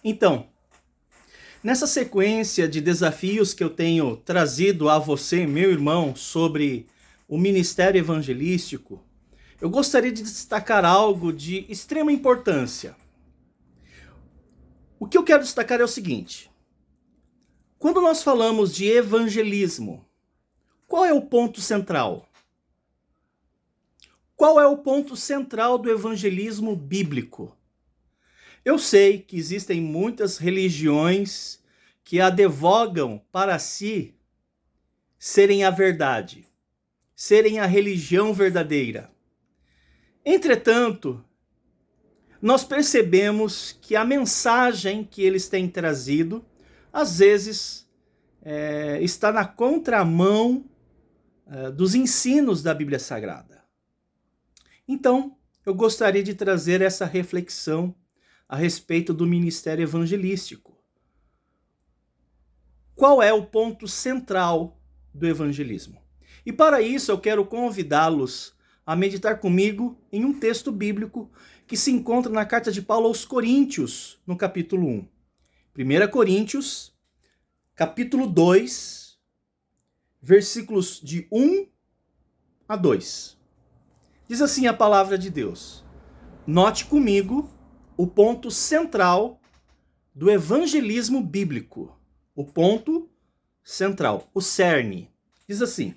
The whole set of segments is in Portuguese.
Então, nessa sequência de desafios que eu tenho trazido a você, meu irmão, sobre o ministério evangelístico, eu gostaria de destacar algo de extrema importância. O que eu quero destacar é o seguinte: quando nós falamos de evangelismo, qual é o ponto central? Qual é o ponto central do evangelismo bíblico? Eu sei que existem muitas religiões que advogam para si serem a verdade, serem a religião verdadeira. Entretanto, nós percebemos que a mensagem que eles têm trazido, às vezes, está na contramão dos ensinos da Bíblia Sagrada. Então, eu gostaria de trazer essa reflexão a respeito do ministério evangelístico. Qual é o ponto central do evangelismo? E para isso eu quero convidá-los a meditar comigo em um texto bíblico que se encontra na carta de Paulo aos Coríntios, no capítulo 1. 1 Coríntios, capítulo 2, versículos de 1 a 2. Diz assim a palavra de Deus: note comigo o ponto central do evangelismo bíblico. O ponto central, o cerne. Diz assim: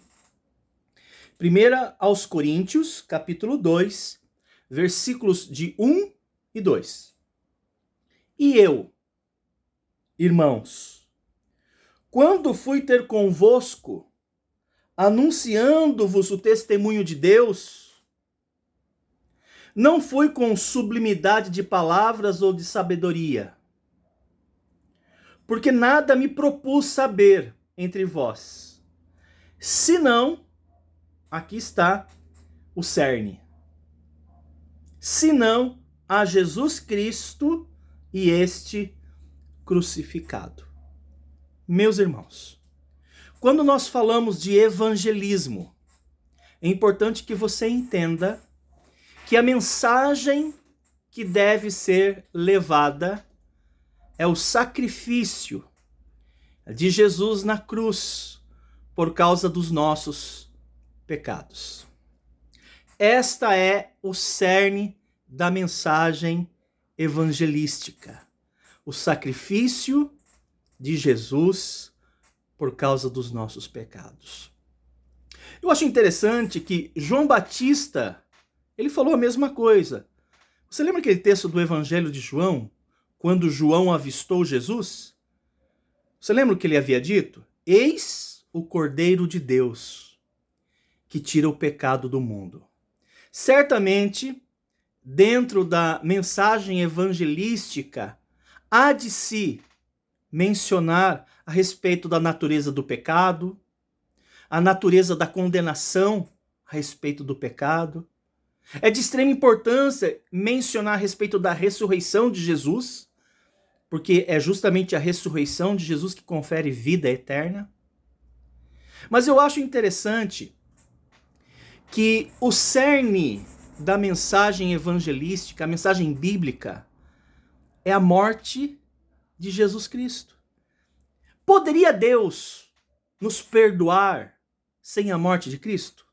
1 aos Coríntios, capítulo 2, versículos de 1 e 2. E eu, irmãos, quando fui ter convosco, anunciando-vos o testemunho de Deus, não fui com sublimidade de palavras ou de sabedoria, porque nada me propus saber entre vós, senão, aqui está o cerne, senão a Jesus Cristo e este crucificado. Meus irmãos, quando nós falamos de evangelismo, é importante que você entenda que a mensagem que deve ser levada é o sacrifício de Jesus na cruz por causa dos nossos pecados. Esta é o cerne da mensagem evangelística. O sacrifício de Jesus por causa dos nossos pecados. Eu acho interessante que João Batista, ele falou a mesma coisa. Você lembra aquele texto do Evangelho de João, quando João avistou Jesus? Você lembra o que ele havia dito? Eis o Cordeiro de Deus, que tira o pecado do mundo. Certamente, dentro da mensagem evangelística, há de se mencionar a respeito da natureza do pecado, a natureza da condenação a respeito do pecado. É de extrema importância mencionar a respeito da ressurreição de Jesus, porque é justamente a ressurreição de Jesus que confere vida eterna. Mas eu acho interessante que o cerne da mensagem evangelística, a mensagem bíblica, é a morte de Jesus Cristo. Poderia Deus nos perdoar sem a morte de Cristo?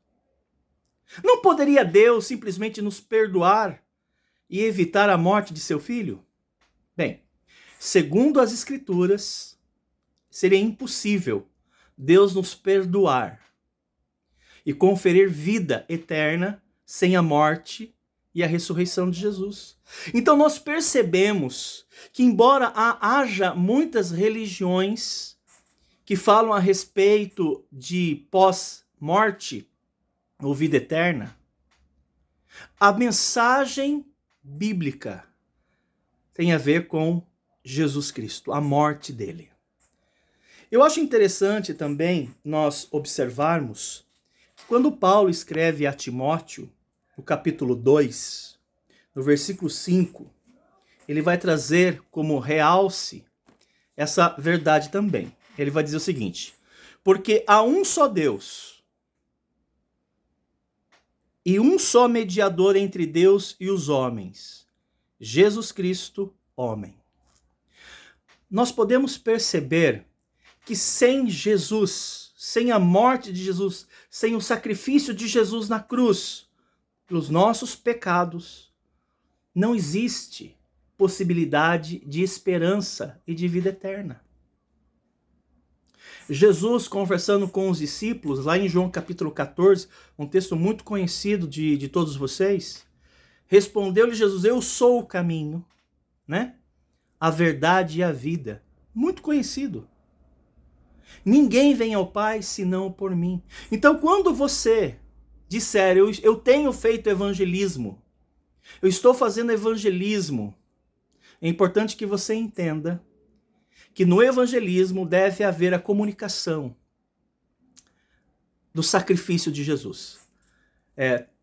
Não poderia Deus simplesmente nos perdoar e evitar a morte de seu filho? Bem, segundo as Escrituras, seria impossível Deus nos perdoar e conferir vida eterna sem a morte e a ressurreição de Jesus. Então nós percebemos que, embora haja muitas religiões que falam a respeito de pós-morte ou vida eterna, a mensagem bíblica tem a ver com Jesus Cristo, a morte dele. Eu acho interessante também nós observarmos que quando Paulo escreve a Timóteo, no capítulo 2, no versículo 5, ele vai trazer como realce essa verdade também. Ele vai dizer o seguinte: porque há um só Deus e um só mediador entre Deus e os homens, Jesus Cristo, homem. nós podemos perceber que sem Jesus, sem a morte de Jesus, sem o sacrifício de Jesus na cruz, pelos nossos pecados, não existe possibilidade de esperança e de vida eterna. Jesus, conversando com os discípulos, lá em João capítulo 14, um texto muito conhecido de todos vocês, respondeu-lhe Jesus: eu sou o caminho, né? A verdade e a vida. Muito conhecido. Ninguém vem ao Pai senão por mim. Então, quando você disser, eu tenho feito evangelismo, eu estou fazendo evangelismo, é importante que você entenda que no evangelismo deve haver a comunicação do sacrifício de Jesus.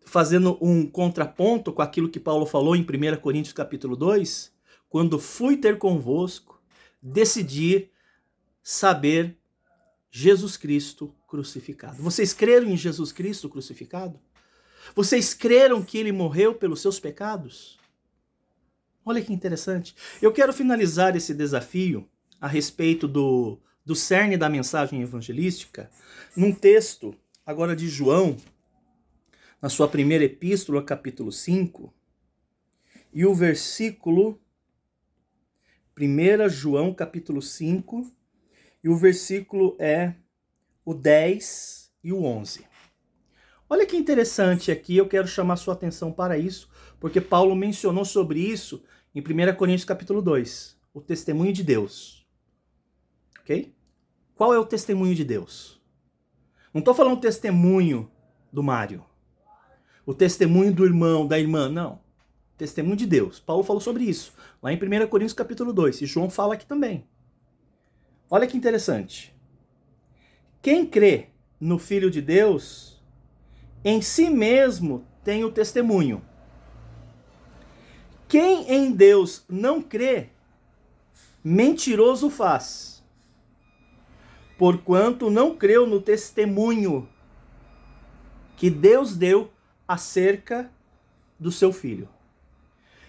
Fazendo um contraponto com aquilo que Paulo falou em 1 Coríntios capítulo 2, quando fui ter convosco, decidi saber Jesus Cristo crucificado. Vocês creram em Jesus Cristo crucificado? Vocês creram que ele morreu pelos seus pecados? Olha que interessante. Eu quero finalizar esse desafio a respeito do cerne da mensagem evangelística num texto agora de João, na sua primeira epístola, capítulo 5, e o versículo 1 João, capítulo 5, e o versículo é o 10 e o 11. Olha que interessante aqui, eu quero chamar sua atenção para isso, porque Paulo mencionou sobre isso em 1 Coríntios capítulo 2, o testemunho de Deus. Ok? Qual é o testemunho de Deus? Não estou falando o testemunho do Mário, o testemunho do irmão, da irmã, não. Testemunho de Deus. Paulo falou sobre isso, lá em 1 Coríntios capítulo 2, e João fala aqui também. Olha que interessante. Quem crê no Filho de Deus, em si mesmo tem o testemunho. Quem em Deus não crê, mentiroso faz, porquanto não creu no testemunho que Deus deu acerca do seu Filho.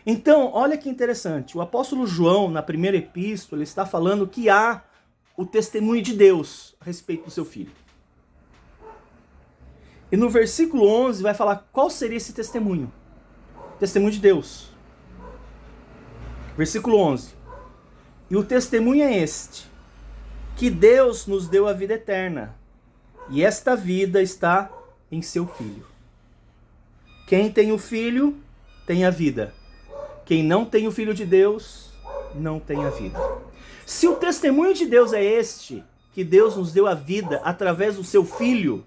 Então, olha que interessante, o apóstolo João, na primeira epístola, ele está falando que há o testemunho de Deus a respeito do seu Filho. E no versículo 11 vai falar qual seria esse testemunho. Testemunho de Deus. Versículo 11. E o testemunho é este, que Deus nos deu a vida eterna, e esta vida está em seu Filho. Quem tem o Filho, tem a vida. Quem não tem o Filho de Deus, não tem a vida. Se o testemunho de Deus é este, que Deus nos deu a vida através do seu Filho,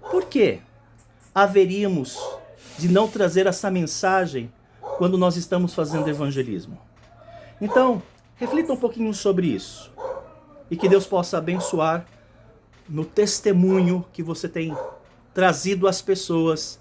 por que haveríamos de não trazer essa mensagem quando nós estamos fazendo evangelismo? Então, reflita um pouquinho sobre isso. E que Deus possa abençoar no testemunho que você tem trazido às pessoas